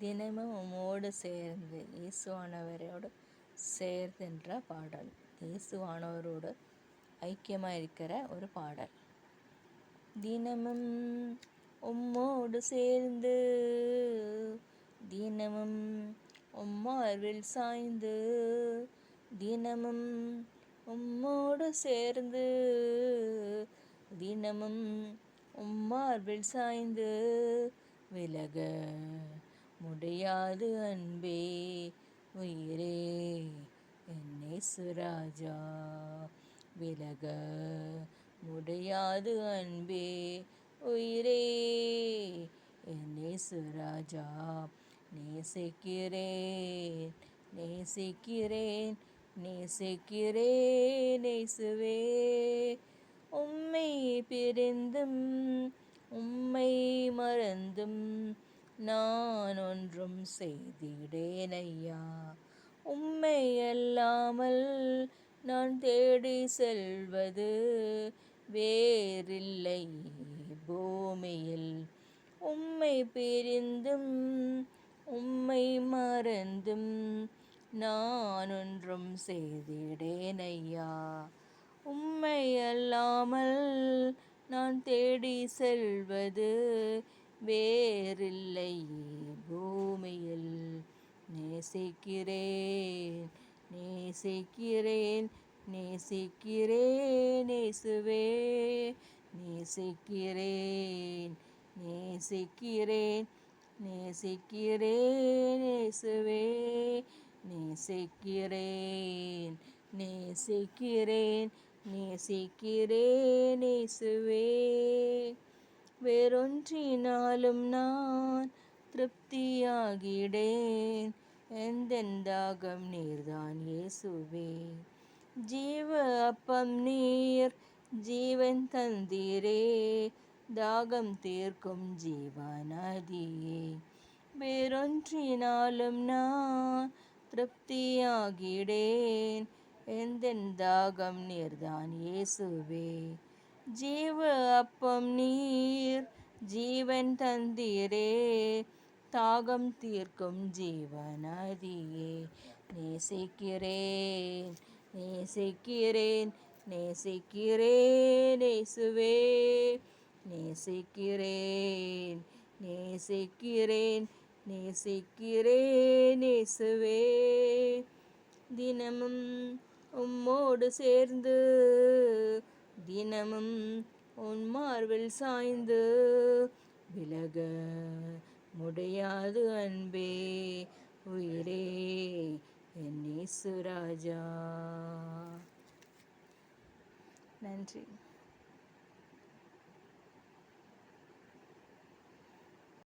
தினமும் உம்மோடு சேர்ந்து இயேசுவானவரோடு சேர்ந்துன்ற பாடல். இயேசுவானவரோடு ஐக்கியமாக இருக்கிற ஒரு பாடல். தினமும் உம்மோடு சேர்ந்து, தினமும் உம்மார்பில் சாய்ந்து, தினமும் உம்மோடு சேர்ந்து, தினமும் உம்மார்பில் சாய்ந்து, விலக முடியாது அன்பே உயிரே என் இயேசுராஜா, விலக முடியாது அன்பே உயிரே என் இயேசுராஜா. நேசிக்கிறேன் நேசிக்கிறேன் நேசிக்கிறேன் இயேசுவே, உம்மை பிரிந்தும் உம்மை மறந்தும் நான் ஒன்றும் செய்திடேன் ஐயா. உம்மை அல்லாமல் நான் தேடி செல்வது வேறில்லை பூமியில். உம்மை பிரிந்தும் உம்மை மறந்தும் நான் ஒன்றும் செய்திடேன் ஐயா. உம்மை அல்லாமல் நான் தேடி செல்வது வேறில்லை பூமியில். நேசிக்கிறேன் நேசிக்கிறேன் நேசிக்கிறேன் இயேசுவே, நேசிக்கிறேன் நேசிக்கிறேன் நேசிக்கிறேன் இயேசுவே, நேசிக்கிறேன் நேசிக்கிறேன் நேசிக்கிறேன் இயேசுவே. வேறொன்றினாலும் நான் திருப்தியாகிடேன், எந்தன் தாகம் நீர்தான் இயேசுவே. ஜீவ அப்பம் நீர் ஜீவன் தந்தீரே, தாகம் தீர்க்கும் ஜீவநதியே. வேறொன்றினாலும் நான் திருப்தியாகிடேன், எந்தன் தாகம் நீர்தான் இயேசுவே. ஜீவ அப்பம் நீர் ஜீவன் தந்தீரே, தாகம் தீர்க்கும் ஜீவநதியே. நேசிக்கிறேன் நேசிக்கிறேன் நேசிக்கிறேன் இயேசுவே, நேசிக்கிறேன் நேசிக்கிறேன் நேசிக்கிறேன் இயேசுவே. தினமும் உம்மோடு சேர்ந்து, தினமும் உன் மார்பில் சாய்ந்து, விலக முடியாது அன்பே உயிரே என் இயேசுராஜா. நன்றி.